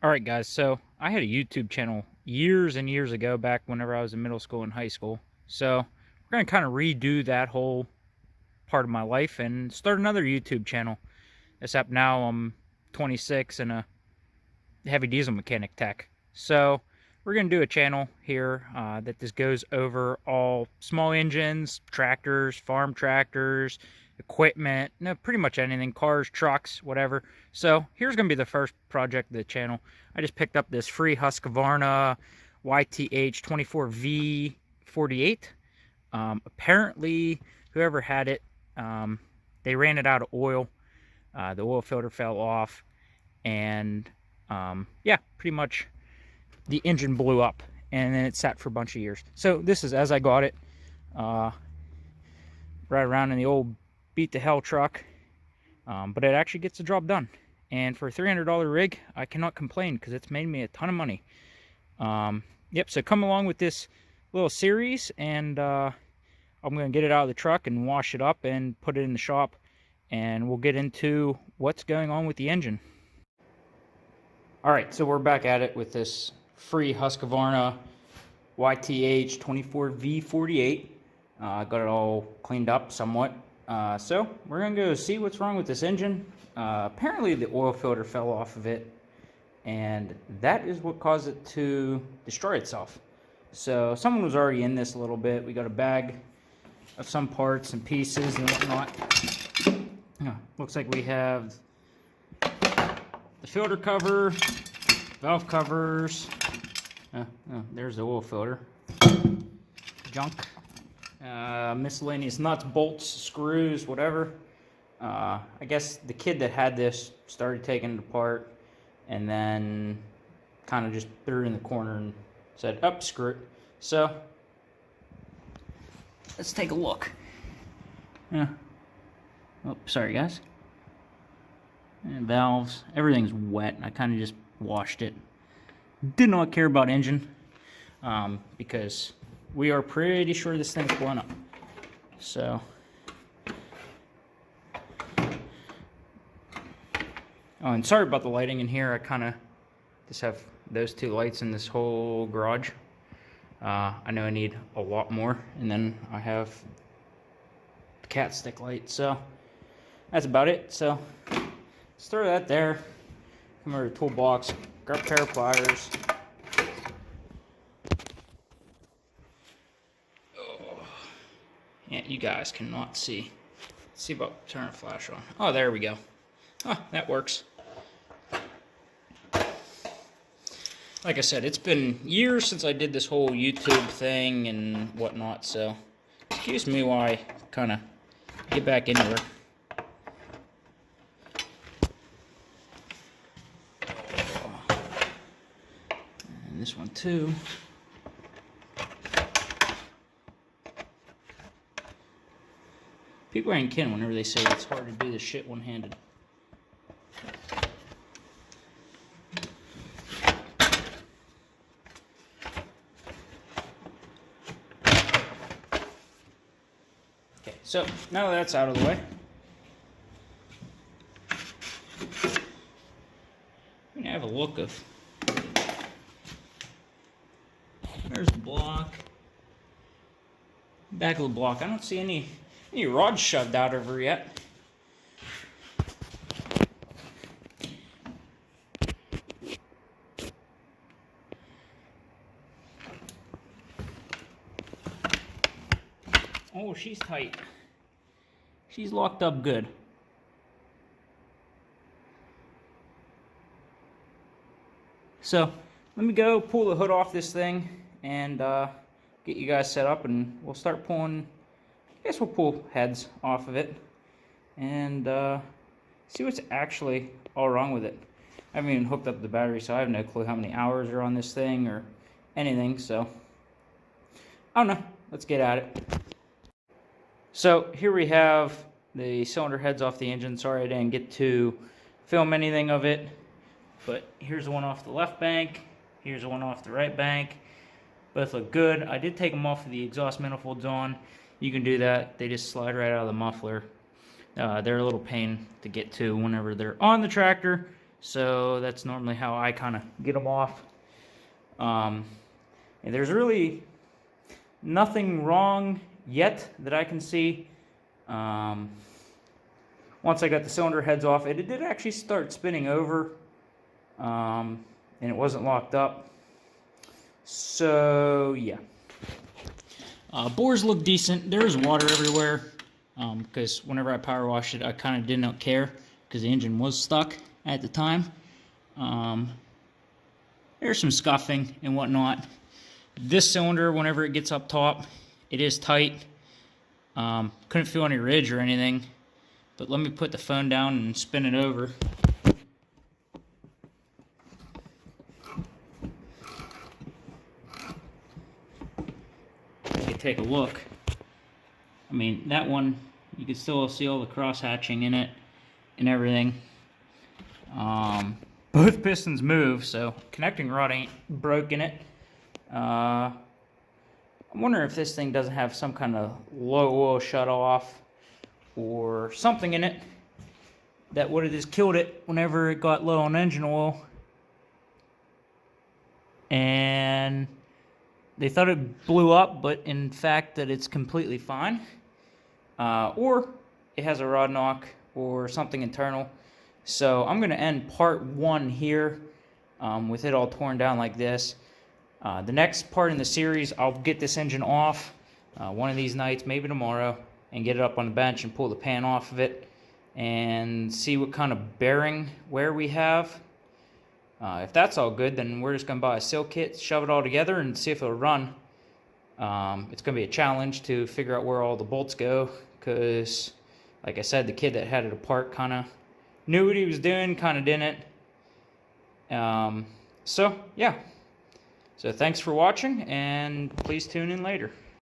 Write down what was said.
Alright guys, so I had a YouTube channel years and years ago, back whenever I was in middle school and high school. So we're going to kind of redo that whole part of my life and start another YouTube channel. Except now I'm 26 and a heavy diesel mechanic tech. So we're going to do a channel here that just goes over all small engines, tractors, farm tractors, equipment, no, pretty much anything, cars, trucks, whatever. So here's going to be the first project of the channel. I just picked up this free Husqvarna YTH24V48. Apparently, whoever had it, they ran it out of oil. The oil filter fell off, and yeah, pretty much the engine blew up, and then it sat for a bunch of years. So this is as I got it, right around in the old beat to hell truck, but it actually gets the job done. And for a $300 rig, I cannot complain because it's made me a ton of money. Yep, so come along with this little series, and I'm going to get it out of the truck and wash it up and put it in the shop, and we'll get into what's going on with the engine. Alright, so we're back at it with this free Husqvarna YTH24V48. Got it all cleaned up somewhat. So we're going to go see what's wrong with this engine. Apparently the oil filter fell off of it, and that is what caused it to destroy itself. So someone was already in this a little bit. We got a bag of some parts and pieces and whatnot. Looks like we have the filter cover, valve covers, there's the oil filter, junk, miscellaneous nuts, bolts, screws, whatever. I guess the kid that had this started taking it apart and then kind of just threw it in the corner and said, "Up, screw it." So let's take a look. Oh, sorry guys. And valves, everything's wet. I kind of just washed it. Did not care about engine, because we are pretty sure this thing's blown up. So oh, and sorry about the lighting in here. I kind of just have those two lights in this whole garage. I know I need a lot more, and then I have the cat stick light, so that's about it. So let's throw that there. Come over to the toolbox, grab a pair of pliers. Oh, yeah, you guys cannot see. Let's see about turning a flash on. Oh, there we go. Oh, that works. Like I said, it's been years since I did this whole YouTube thing and whatnot, so excuse me while I kind of get back into it. And this one too. People ain't kidding whenever they say it's hard to do this shit one-handed. Okay, so now that's out of the way, I'm gonna have a look of. There's the block. Back of the block. I don't see any rods shoved out over yet. Oh, she's tight. She's locked up good. So let me go pull the hood off this thing and get you guys set up, and we'll start pulling. I guess we'll pull heads off of it and see what's actually all wrong with it. I haven't even hooked up the battery, so I have no clue how many hours are on this thing or anything, so I don't know. Let's get at it. So here we have the cylinder heads off the engine. Sorry I didn't get to film anything of it, but here's the one off the left bank, here's the one off the right bank. Both look good. I did take them off of the exhaust manifolds on. You can do that. They just slide right out of the muffler. They're a little pain to get to whenever they're on the tractor, So that's normally how I kind of get them off. And there's really nothing wrong yet that I can see. Once I got the cylinder heads off, it did actually start spinning over, and it wasn't locked up. So yeah, bores look decent. There's water everywhere, because whenever I power washed it, I kind of did not care because the engine was stuck at the time. There's some scuffing and whatnot. This cylinder, whenever it gets up top, it is tight. Couldn't feel any ridge or anything. But let me put the phone down and spin it over. You can take a look. I mean, that one, you can still see all the cross hatching in it and everything. Both pistons move, so connecting rod ain't broke in it. I'm wondering if this thing doesn't have some kind of low oil shut off or something in it that would have just killed it whenever it got low on engine oil. And they thought it blew up, but in fact that it's completely fine. Or it has a rod knock or something internal. So I'm going to end part 1 here with it all torn down like this. The next part in the series, I'll get this engine off one of these nights, maybe tomorrow, and get it up on the bench and pull the pan off of it and see what kind of bearing wear we have. If that's all good, then we're just going to buy a seal kit, shove it all together, and see if it'll run. It's going to be a challenge to figure out where all the bolts go because, like I said, the kid that had it apart kind of knew what he was doing, kind of didn't. So, yeah. So thanks for watching, and please tune in later.